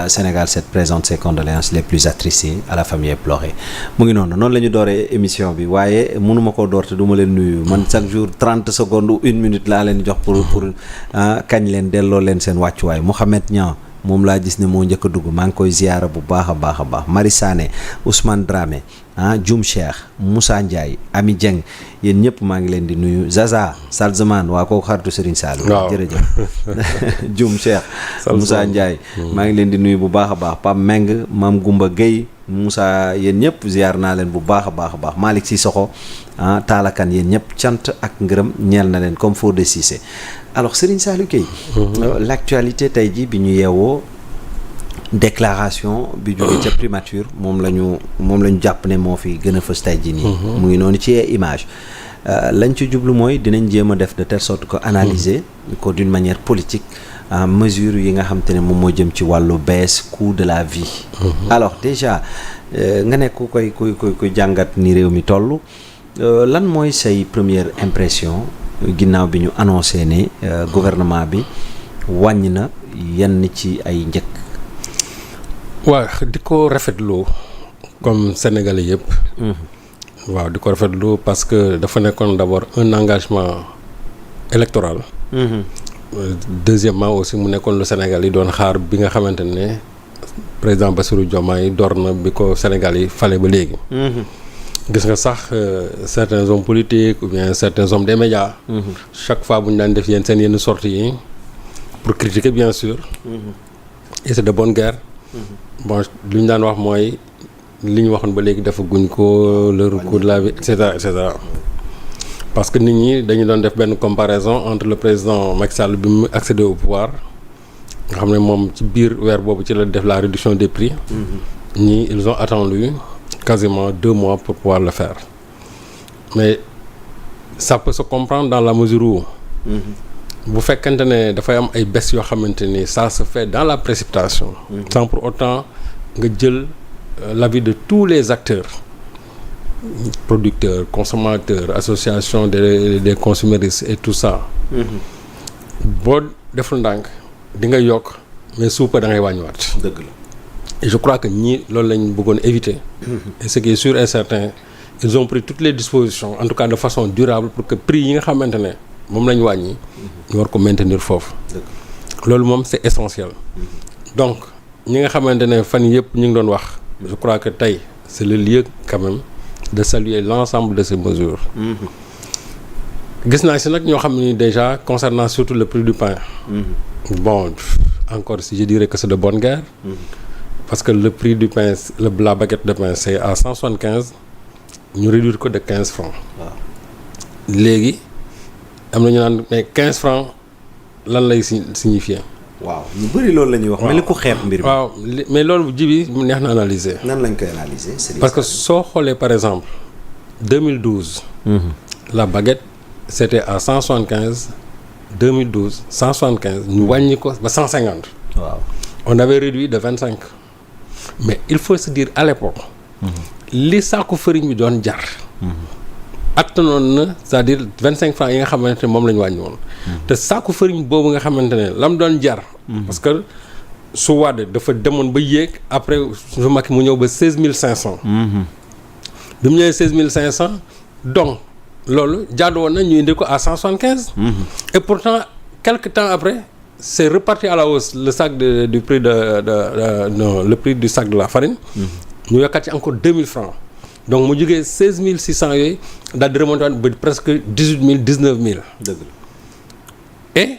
Sénégal 7 présente ses condoléances les plus attristées à la famille éplorée mu ngi noonu la ñu dooree émission bi waaye mënuma koo door te du ma leen nuyu man chaque jour 30 secondes ou 1 minute laa leen jox pour kañ leen delloo leen seen wàccuwaay Mouhamed Niang moom laa gis ne moo njëkk a dugg maa ngi koy ziyaara bu baax a baax Marie Sané Ousmane Dramé Dioum Cheikh Moussa Ndiaye Ami Dieng yéen ñëpp maa ngi leen di nuyu Zaza Salzman waa kooku xaritu Serigne Saliou jërëjëf Dioum Cheikh Moussa Ndiaye maa ngi leen di nuyu bu baax a baax Pam Meng Mam Goumba Gueye Moussa yéen ñëpp ziyaar naa leen bu baax a baax Malick Sissoko Taalakan yéen ñëpp cant ak ngërëm ñeel na leen comme Fodé Cissé alors Serigne Saliou Gueye l'actualité tey ji bi ñu yeewoo déclaration bi jóge ca primature moom la ñu jàpp ne moo fi gën a fës tey ji nii mu ngi noonu ci image lañ ci jublu mooy dinañ jéem a def de telle sorte que analyser ko d'une manière politique mesure yi nga xam te ne moom moo jëm ci wàllu baisse coût de la vie alors déjà nga nekk ku koy jàngat ni réew mi toll lan mooy say première impression ginnaaw bi ñu annoncé ne gouvernement bi wàññi na yenn ci ay njëkk. waaw di ko rafetlu comme sénégalais yëpp. waaw di ko rafetlu parce que dafa nekkoon d'abord un engagement électoral. Deuxièmement aussi mu nekkoon lu Sénégal yi doon xaar bi nga xamante ne président Bassirou Diomaye door na bi ko Sénégal yi fale ba léegi. gis nga sax certains hommes politiques ou bien certains hommes des médias. chaque fois bu ñu daan def yenn sorties yi pour critiquer bien sûr. et c'est de bonne guerre. bon lu ñu daan wax mooy li ñu waxoon ba léegi dafa guñ ko le recours de la vie et cetera parce que nit ñi dañu doon def benn comparaison entre le président Macky Sall bi mu accédé au pouvoir nga xam ne moom ci biir weer boobu ci la def la réduction des prix. ñii ils ont attendu quasiment 2 mois pour pouvoir le faire mais ça peut se comprendre dans la mesure où bu fekkente ne dafay am ay baisse yoo xamante ni ça se fait dans la précipitation sans pour autant nga jël l'avis de tous les acteurs producteurs consommateurs associations des consuméristes et tout ça boo deful ndànk di nga yokk mais suupa da ngay wàññiwaat dëgg la. et je crois que ñii loolu lañ bëggoon éviter. Et ce qui est sûr et certain ils ont pris toutes les dispositions en tout cas de façon durable pour que prix yi nga xamante ne moom lañ wàññi ñu war ko maintenir foofu. loolu moom c'est essentiel. donc ñi nga xamante ne fan yëpp ñu ngi doon wax. je crois que tey c'est le lieu quand même de saluer l'ensemble de ces mesures. gis naa si nag ñoo xam ni déjà concernant surtout le prix du pain. bon encore si je dirais que c'est de bonne guerre. parce que le prix du pain la baguette de pain c'est à 175 ñu réduire ko de 15 francs. waaw léegi am na ñu naan mais 15 francs lan lay signifier. waaw ñu bëri loolu la ñuy wax. mel ni ku xeeb mbir mi. waaw mais loolu ji bi mu neex na analyser. nan lañ koy analyser. parce que soo xoolee par exemple 2012. la baguette c'était à 175 2012 175 ñu wàññi ko ba 150. waaw on avait réduit de 25. mais il faut se dire à l'époque li saaku farine bi doon jar attanoon na c'est-à-dire 25 francs yi nga xamante ne moom la ñu wàññi woon te saaku farine boobu nga xamante ne lam doon jar parce que su Wade dafa demoon ba yéeg après su Macky mu ñëw ba 16500 bi mu ñëwee 16500 donc loolu jaadu woon na ñu indi ko à 175 et pourtant quelque temps après c'est reparti à la hausse le sac du prix non le prix du sac de la farine. ñu yokkaat ci encore 2000 francs donc mu jógee 16600 yooyu daal di remonter ba presque 18000 19000. dëgg la. et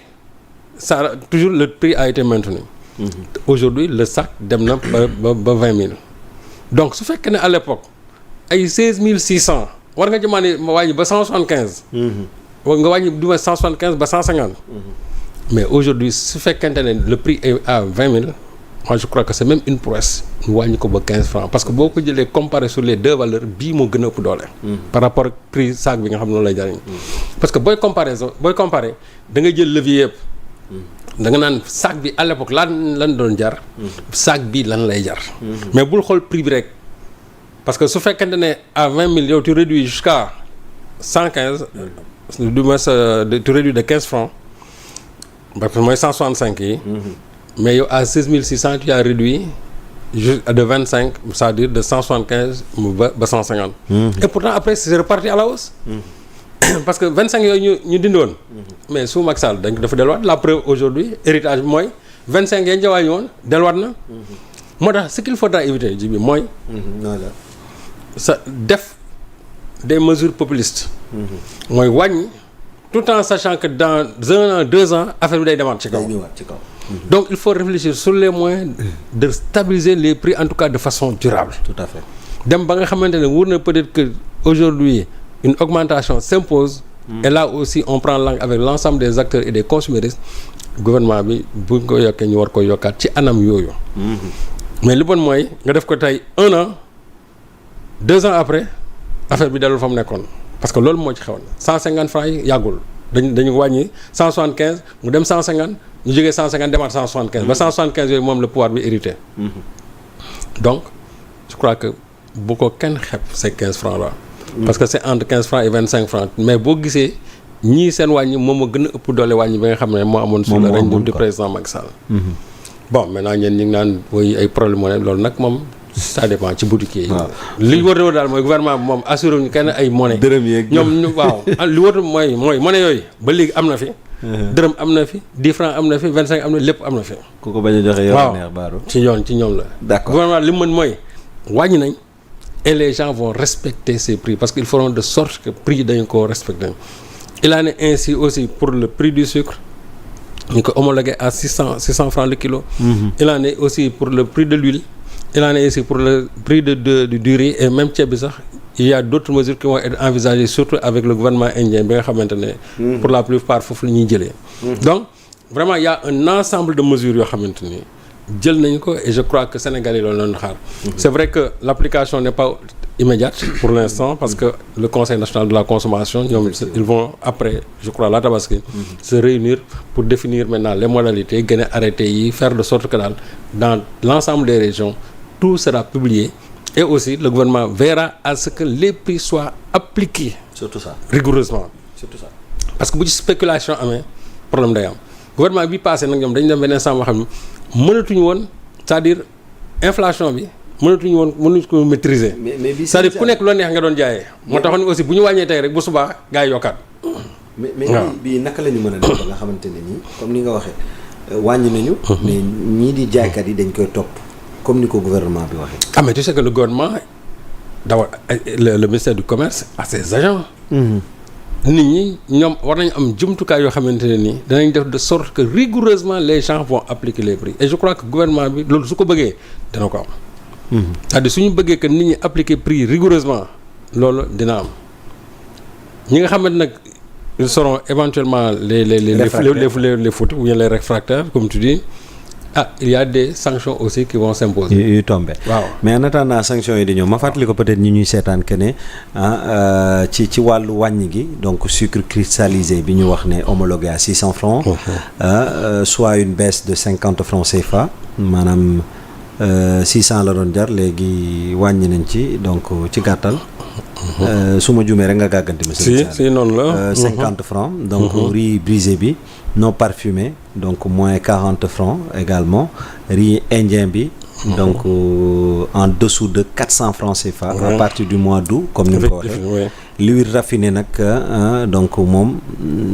ça toujours le prix a été maintenu. aujourd'hui le sac dem na ba 20000. donc su fekkee ne à l'époque ay 16600 war nga jëmaane ma wàññi ba 175. war nga wàññi du ma 175 ba 150. mais aujourd'hui su fekkente ne le prix est à 20000 moi je crois que c'est même une prouesse ñu wàññi ko ba 15 francs parce que boo ko jëlee comparé sur les deux valeurs bii moo gën a ëpp doole. par rapport ak prix sac bi nga xam ne noonu lay jariñ parce que booy comparer da nga jël levier yëpp. da nga naan sac bi à l'époque lan doon jar. sac bi lan lay jar. mais bul xool prix bi rek parce que su fekkente ne à 20000 yow tu réduis jusqu'à 115. du moins tu réduis de 15 francs. parce que mooy 165 yi. mais yow à 16 600 tu as réduit de 25 c'est-à-dire de 175 ba 150. Et pourtant après c'est reparti à la hausse. Parce que 25 yooyu ñu dindi woon. mais su Macky Sall dafa delluwaat la preuve aujourd'hui héritage bi mooy 25 yéen jawaañu woon delluwaat na. moo tax ce qu'il faudra éviter ji bi mooy. sa def des mesures populistes. mooy wàññi tout en sachant que dans 1 an 2 ans affaire bi day demaat ci kaw. Donc il faut réfléchir sur les moyens de stabiliser les prix en tout cas de façon durable. Tout à fait. dem ba nga xamante ne wóor na peut-être que aujourd'hui une augmentation s'impose. Et là aussi on prend langue avec l'ensemble des acteurs et des consommateurs. Gouvernement bi bu ñu ko yokkee ñu war ko yokkaat ci anam yooyu. Mais li bon mooy nga def ko tey 1 an 2 ans après affaire bi dellu fa mu nekkoon parce que loolu moo ci xewoon 150 francs yi yàggul dañu wàññi 175 mu dem 150 ñu jógee 150 demaat 175. ba 175 yooyu moom le pouvoir bi hérité. Donc je crois que bu ko kenn xeeb ces 15 francs là. Parce que c'est entre 15 francs et 25 francs mais boo gisee ñii seen wàññi moom a gën a ëpp doole wàññi bi nga xam ne moo amoon sous le règne du président Macky Sall. Bon maintenant ñeen ñu ngi naan woy ay problème moo ne loolu nag moom ça dépend ci boutique yi. li wër daal mooy gouvernement bi moom assuré ñu kenn ay monnaie. dërëm yeeg ñoom ñu waaw li wër mooy monnaie yooyu ba léegi am na fi. dërëm am na fi 10 francs am na fi 25 am na lépp am na fi. ku ko bañ a joxe yow neex baaru. ci ñoom la. D'accord gouvernement li mu mën mooy wàññi nañ et les gens vont respecter ces prix parce qu'ils feront de sorte que prix dañu ko respecter. Il en est ainsi aussi pour le prix du sucre. ñu ko homologué à 600 francs le kilo. Il en est aussi pour le prix de l'huile. Il en est aussi pour le prix du riz et même ceeb bi sax il y a d'autres mesures qui vont être envisagées surtout avec le gouvernement indien bi nga xamante ne. Pour la plupart foofu la ñuy jëlee. Donc vraiment il y a un ensemble de mesures yoo xamante ni jël nañu ko et je crois que Sénégalais loolu lañu xaar. C'est vrai que l'application n'est pas immédiate pour l'instant parce que le Conseil national de la consommation ñoom ils vont après je crois la Tabaski se réunir pour définir maintenant les modalités gën a arrêté yi faire de sorte que daal dans l'ensemble des régions tout sera publié et aussi le gouvernement verra à ce que les prix soient appliqués surtout ça rigoureusement surtout ça parce que bu ci spéculation amee problème day am gouvernement bi passé nag ñoom dañu dem beneen sàmm xam ne mënatuñu woon c'est-à-dire inflation bi mënuñu ko maîtriser. mais bi c'est-à-dire ku nekk loo neex nga doon jaayee. moo taxoon aussi bu ñu wàññee tey rek bu subaa gaa yi yokkaat. mais bii naka la ñu mën a def ba nga xamante ne nii comme ni nga waxee wàññi nañu. mais ñii di jaaykat yi dañ koy topp comme ni ko gouvernement bi waxee. Ah mais tu sais que le gouvernement d'abord le ministère du commerce a ses agents. nit ñi ñoom war nañu am jumtukaay yoo xamante ne nii danañ def de sorte que rigoureusement les gens vont appliquer les prix et je crois que gouvernement bi loolu su ko bëggee dana ko am. c'est-à-dire suñu bëggee que nit ñi appliquer prix rigoureusement loolu dina am ñi nga xamante nag ils seront éventuellement les fautifs ou bien les réfractaires comme tu dis il y a des sanctions aussi qui vont s'imposer. yu tombé waaw mais en attendant sanctions yi di ñëw ma fàttali ko peut-être ñi ñuy seetaan que ne ci wàllu wàññi gi donc sucre cristallisé bi ñu wax ne homologué à 600 francs soit une baisse de 50 francs CFA maanaam 600 la doon jar léegi wàññi nañ ci donc ci gàttal su ma jumee rek nga gàgganti ma si noonu la 50 francs donc riz brisé bi non parfumé donc moins 40 francs également riz indien bi donc en dessous de 400 francs CFA à partir du mois d'août comme ni nga ko waxee l'huile raffinée nag donc moom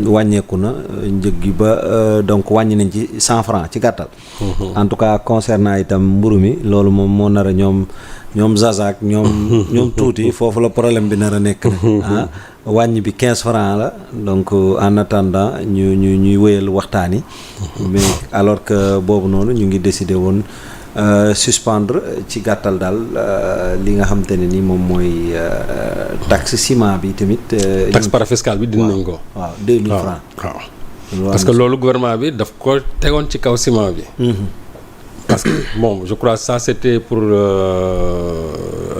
wàññeeku na njëg gi ba donc wàññi nañ ci 100 francs ci gàttal en tout cas concernant itam mburu mi loolu moom moo nar a ñoom Zazak ñoom tuuti foofu la problème bi nar a nekk na wàññi bi 15 francs la donc en attendant ñuy wéyal waxtaan yi mais alors que boobu noonu ñu ngi décidé woon suspendre ci gàttal daal li nga xamante ne ni moom mooy taxe ciment bi tamit. taxe parafiscale bi dinañ ko. waaw 2000 francs. waaw parce que loolu gouvernement bi daf ko tegoon ci kaw ciment bi. parce que bon je crois ça c'était pour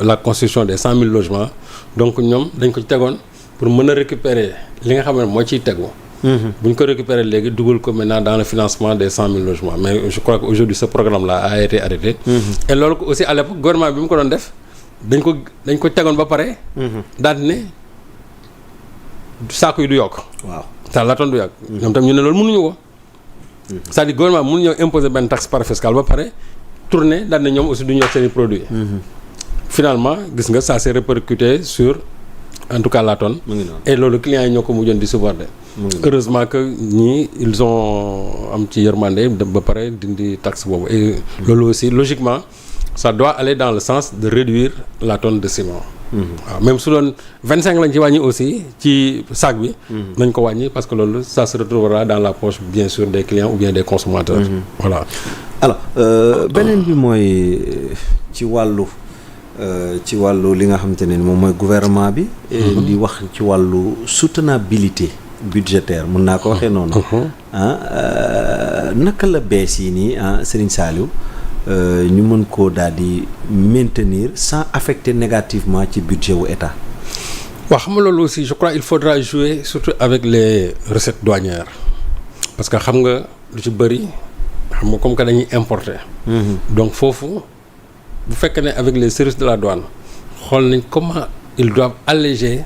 la construction des 100 000 logements donc ñoom dañ ko ci tegoon pour mën a récupérer li nga xam ne moo ciy tegu. bu ñu ko récupérer léegi dugal ko maintenant dans le financement des 100 000 logements mais je crois que aujourd'hui ce programme là a été arrêté. Et loolu aussi à l'époque gouvernement bi mu ko doon def dañ ko tegoon ba pare. daal di ne saako yi du yokk. waaw ça laatoon du yàgg. ñoom tam ñu ne loolu mënuñu ko c'est-à-dire gouvernement mun ñëw imposer benn taxe parafiscale ba pare tourner daal ne ñoom aussi du ñu yor seen i produits. Finalement gis nga ça s'est répercuté sur en tout cas la tonne. Et loolu clients yi ñoo ko mujjoon di supporter. Heureusement que ñii ils ont am ci yërmande ba pare dindi taxe boobu et loolu aussi logiquement ça doit aller dans le sens de réduire la tonne de ciment. waaw même su doon 25 lañ ci wàññi aussi ci sac bi. nañ ko wàññi parce que loolu ça se retrouvera dans la poche bien sûr des clients ou bien des consommateurs. Voilà. Alors beneen bi mooy ci wàllu li nga xamante ne moom mooy gouvernement bi. di wax ci wàllu soutenabilité budgétaire mun naa ko waxee noonu. Naka la bees yi nii Serigne Saliou ñu mën koo daal di maintenir sans affecter négativement ci budget wu état. waaw xam nga loolu aussi je crois il faudra jouer surtout avec les recettes douanières parce que xam nga lu ci bëri xam nga comme que dañuy importer. Donc foofu bu fekkee ne avec les services de la douane xool nañ comment ils doivent alléger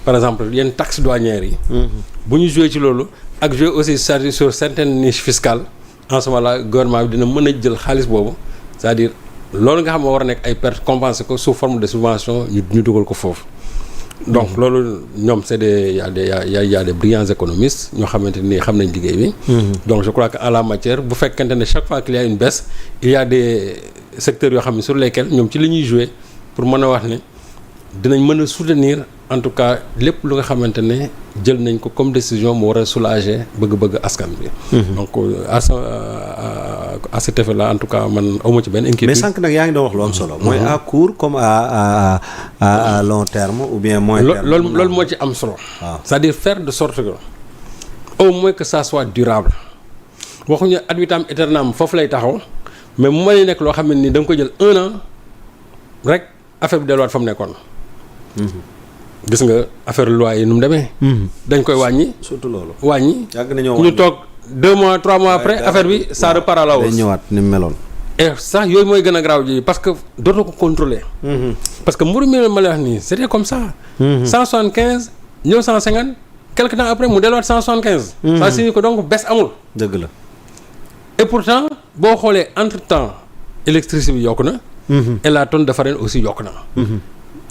par exemple yenn taxes douanières yi. bu ñu jouer ci loolu ak jouer aussi sur certaines niches fiscales. En ce moment-là gouvernement bi dina mën a jël xaalis boobu c'est-à-dire loolu nga xam ne war a nekk ay pertes compenser ko sous forme de subvention ñu dugal ko foofu. Donc loolu ñoom c'est des y a des brillants économistes ñoo xamante ni xam nañ liggéey bi. Donc je crois que en la matière bu fekkente ne chaque fois qu'il y a une baisse il y a des secteurs yoo xam ne sur lesquels ñoom ci li ñuy jouer pour mën a wax ne dinañ mën a soutenir en tout cas lépp lu nga xamante ne jël nañ ko comme décision mu war a soulager bëgg-bëgg askan bi. Donc à cet effet là en tout cas man awma ci benn inquiétude. Mais sànq nag yaa ngi doon wax lu am solo. mooy à court comme à long terme ou bien moyen terme. loolu moo ci am solo. C'est-à-dire faire de sorte que au moins que ça soit durable waxuñu ad vitam aeternam foofu lay taxaw mais mu mën a nekk loo xam ne ni da nga ko jël 1 an rek affaire bi delluwaat fa mu nekkoon. gis nga affaire loi yi nu mu demee. dañ koy wàññi. surtout loolu wàññi. yàgg nañoo ñu toog 2 mois 3 mois après affaire bi ça repart à la hausse. day ñëwaat ni mu meloon. et sax yooyu mooy gën a graaw ji parce que dootoo ko contrôler. parce que mburu mi ma lay wax nii c'était comme ça. 175 ñëw 150 quelque temps après mu delluwaat 175. ça signifie que donc baisse amul. dëgg la. et pourtant boo xoolee entre temps électricité bi yokk na. et la tonne de farine aussi yokk na.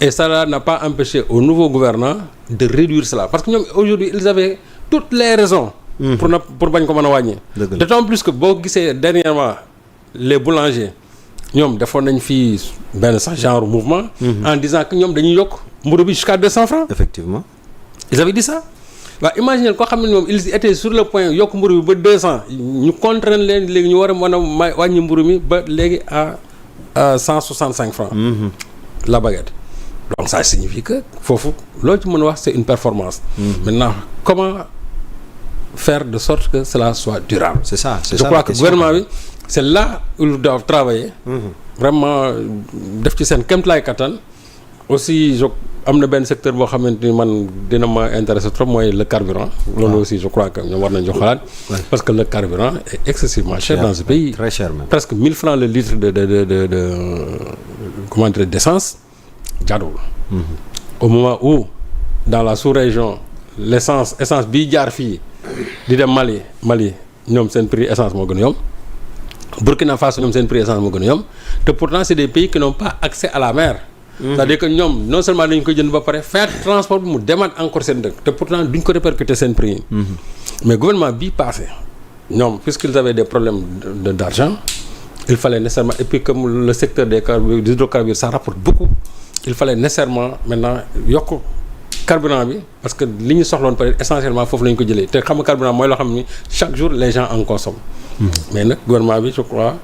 Et ça n'a pas empêché au nouveau gouvernant de réduire cela parce que ñoom aujourd'hui ils avaient toutes les raisons. pour bañ ko mën a wàññi. D'autant plus que boo gisee dernièrement les boulangers ñoom defoon nañ fii benn sax genre mouvement. En disant que ñoom dañuy yokk mburu bi jusqu'à 200 francs. Effectivement. Ils avaient dit ça. waaw imaginez koo xam ne moom ils étaient sur le point yokk mburu bi ba 200 ñu contraindre leen léegi ñu war a mën a wàññi mburu mi ba léegi à 165 francs. La baguette. Donc ça signifie que foofu loolu ci mën a wax c'est une performance. Maintenant comment faire de sorte que cela soit durable. C'est ça. Je crois que gouvernement bi c'est là où ils doivent travailler. Vraiment def ci seen kéemtalaay kattan. Aussi am na benn secteur boo xamante ni man dina ma intéressé trop mooy le carburant. loolu aussi je crois que ñoom war nañu xalaat. parce que le carburant est excessivement cher dans ce pays. Très cher même. Presque 1000 francs le litre de comment dire d'essence. jaaduwul. Au moment où dans la sous-région essence bii jaar fii di dem Mali ñoom seen prix essence moo gën a yomb Burkina Faso ñoom seen prix essence moo gën a yomb te pourtant c'est des pays qui n'ont pas accès à la mer. C'est-à-dire que ñoom non seulement dañu ko jënd ba pare faire transport bi mu demaat encore seen dëkk te pourtant duñ ko répercuter seen prix yi. Mais gouvernement bii passé ñoom puisqu'ils avaient des problèmes d'argent il fallait nécessairement et puis comme le secteur des hydrocarbures ça rapporte beaucoup. Il fallait nécessairement maintenant yokk carburant bi parce que li ñu soxloon peut-être essentiellement foofu la ñu ko jëlee te xam nga carburant mooy loo xam ni chaque jour les gens en consomment. Mais nag gouvernement bi je crois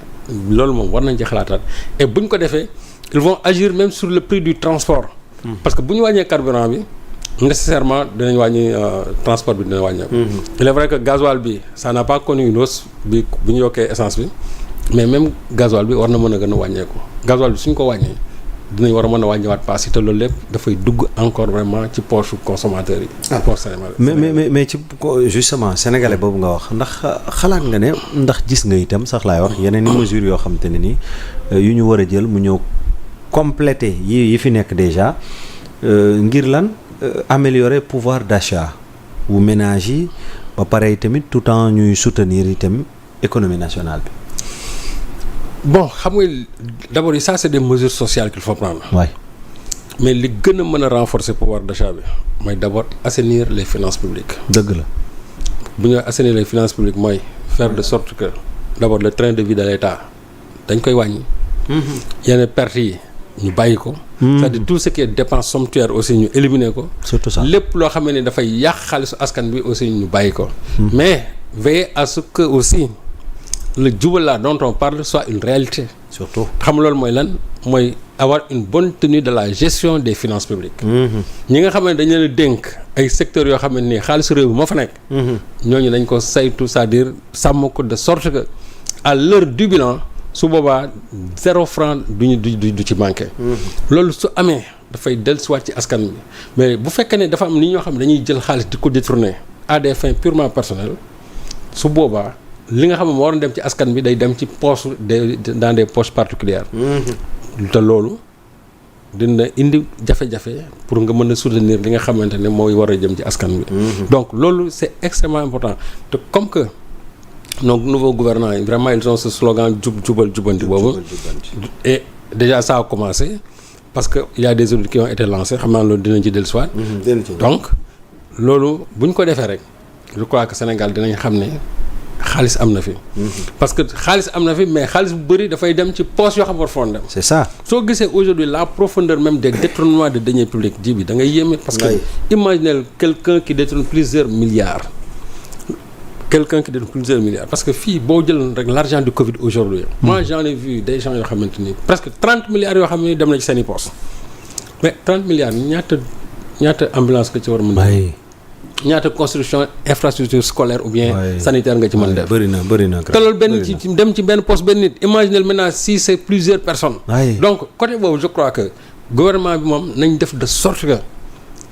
loolu moom war nañ ci xalaataat et bu ñu ko defee ils vont agir même sur le prix du transport. Parce que bu ñu wàññee carburant bi nécessairement dinañ wàññi transport bi dina wàññeeku. Il est vrai que gasoil bi ça n'a pas connu une hausse bi bu ñu yokkee essence bi mais même gasoil bi war na mën a gën a wàññeeku gasoil bi suñ ko wàññee. dinañ war a mën a wàññiwaat paas yi te loolu lépp dafay dugg encore vraiment ci poche consommateurs yi. mais ci justement sénégalais boobu nga wax ndax xalaat nga ne ndax gis nga itam sax laay wax yeneen i mesures yoo xam te ne ni yu ñu war a jël mu ñëw compléter yi fi nekk déjà ngir lan améliorer pouvoir d'achat wu ménage yi ba pare tamit tout temps ñuy soutenir itam économie nationale bi. bon xam nga d'abord ça c'est des mesures sociales qu'il faut prendre. waay mais li gën a mën a renforcer pouvoir d'achat bi mooy d'abord assainir les finances publiques. dëgg la. bu ñu assainir les finances publiques mooy faire de sorte que d'abord le train de vie de l'État dañ koy wàññi. yenn pertes yi ñu bàyyi ko. c'est-à-dire tout ce qui est dépense somptuaire aussi ñu éliminer ko. surtout ça lépp loo xam ne dafay yàq xaalisu askan bi aussi ñu bàyyi ko. mais veiller à ce que aussi le jubal là dont on parle soit une réalité. surtout xam loolu mooy lan mooy avoir une bonne tenue de la gestion des finances publiques. ñi nga xam ne dañu leen a dénk ay secteurs yoo xam ne nii xaalisu réew bi moo fa nekk. ñooñu dañ ko saytu c'est-à-dire sàmm ko de sorte que à l'heure du bilan su boobaa 0 franc du ci manqué. loolu su amee dafay dellusiwaat ci askan bi mais bu fekkee ne dafa am ni ñoo xam ne dañuy jël xaalis di ko détourner à des fins purement personnelles su boobaa. li nga xam ne moo waroon dem ci askan bi day dem ci poche dans des poches particulières. te loolu dina indi jafe-jafe pour nga mën a soutenir li nga xamante ne mooy war a jëm ci askan bi. donc loolu c'est extrêmement important te comme que donc nouveau gouvernement yi vraiment ils ont ce slogan jubal jubanti boobu. et déjà ça a commencé parce que il y a des audits qui ont été lancés xam naa loolu dinañ ci dellusiwaat. donc loolu bu ñu ko defee rek je crois que Sénégal dinañ xam ne. xaalis am na fi. parce que xaalis am na fi mais xaalis bu bëri dafay dem ci poche yoo xam war foon dem. c'est ça. soo gisee aujourd'hui la profondeur même des détournements de deniers publics ji bi da ngay yéeme. parce que imaginez quelqu'un qui détourne plusieurs milliards. parce que fii boo jëloon rek l'argent du Covid aujourd'hui moi j'en ai vu des gens yoo xamante ni presque 30 milliards yoo xam ne dem na ci seen i poches mais 30 milliards ñaata ambulance nga ci war a mën a. ñaata construction infrastructure scolaire ou bien sanitaire nga ci mën def. bëri na te loolu benn ci dem ci benn poste benn nit imaginez maintenant si c'est plusieurs personnes. donc côté boobu je crois que gouvernement bi moom nañ def de sorte que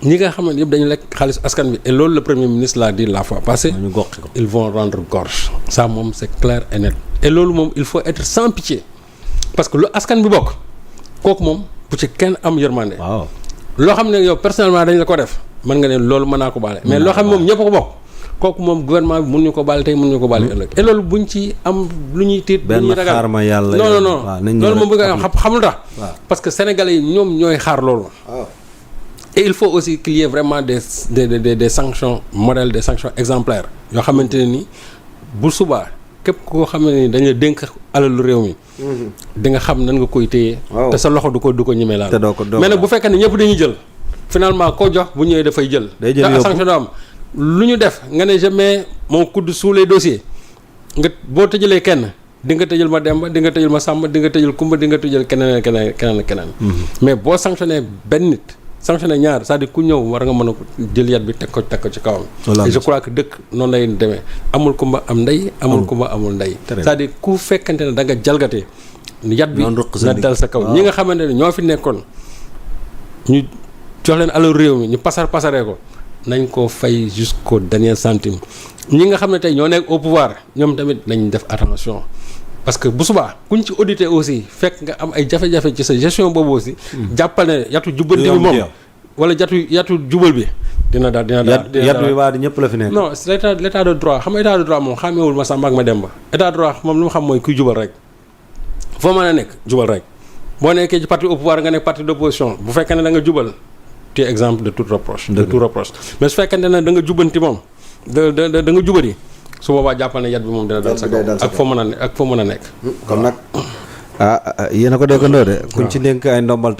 ñi nga xam ne yëpp dañu lekk xaalis askan bi et loolu le premier ministre l'a dit la fois passée. ils vont rendre gorge. ça moom c'est clair et net. et loolu moom il faut être sans pitié parce que lu askan bi bokk kooku moom bu ci kenn am yërmande. waaw loo xam ne yow personnellement dañ la ko def. mën nga ne loolu mën naa ko baale mais loo xam ne moom ñëpp ko bokk kooku moom gouvernement bi mënuñu ko baale tey mënuñu ko baale ëllëg et loolu buñ ci am lu ñuy tiit lu ñuy ragal xaar ma yàlla non loolu moom bëgg a xamul tax parce que sénégalais yi ñoom ñooy xaar loolu et il faut aussi qu'il y ait vraiment des sanctions modèles des sanctions exemplaires yoo xamante ne ni bu subaa képp koo xam ne ni dañu dénk alalu réew mi di nga xam nan nga koy téye te sa loxo du ko ñemee laal mais nag bu fekkee ne ñëpp dañuy jël finalement koo jox bu ñëwee dafay jël. day jël yóbbu sanction am lu ñu def nga ne je mets mon coude sous les dossiers nga boo tëjalee kenn di nga tëjal ma Demba di nga tëjal ma Samba di nga tëjal Kumba di nga tëjal keneen. mais boo sanctionné benn nit sanctionné ñaar c'est-à-dire ku ñëw war nga mën a jël yat bi teg ko ci kawam. et je crois que dëkk noonu lay demee amul Kumba am ndey. amul Kumba amul ndey. c'est-à-dire ku fekkante ne da nga jalgatee. yat bi na dal sa kaw ñi nga xamante ne ñoo fi nekkoon ñu. jox leen alal réew mi ñu pasaree ko nañ ko fay jusqu'au dernier centime ñi nga xam ne tey ñoo nekk au pouvoir ñoom tamit nañ def attention parce que bu subaa kuñ ci auditer aussi fekk nga am ay jafe-jafe ci sa gestion boobu aussi. jàppal ne yatu jubbanti bi moom wala yatu jubal bi dina daal yatu bi waa di ñëpp la fi nekk. non c'est l'état de droit xam nga état de droit moom xàmmeewul ma Samba ak ma Demba état de droit moom lu ma xam mooy kuy jubal rek foo mën a nekk jubal rek boo nekkee ci parti au pouvoir nga nekk parti d'opposition bu fekkee ne da nga jubal. tu es exemple de tout reproche mais su fekkente ne da nga jubbanti moom da nga jubari su boobaa jàppal ne yat bi moom dina dal sa kaw ak foo mën a nekk kon nag yéen a ko déggandoo de kuñ ci dénk ay ndombal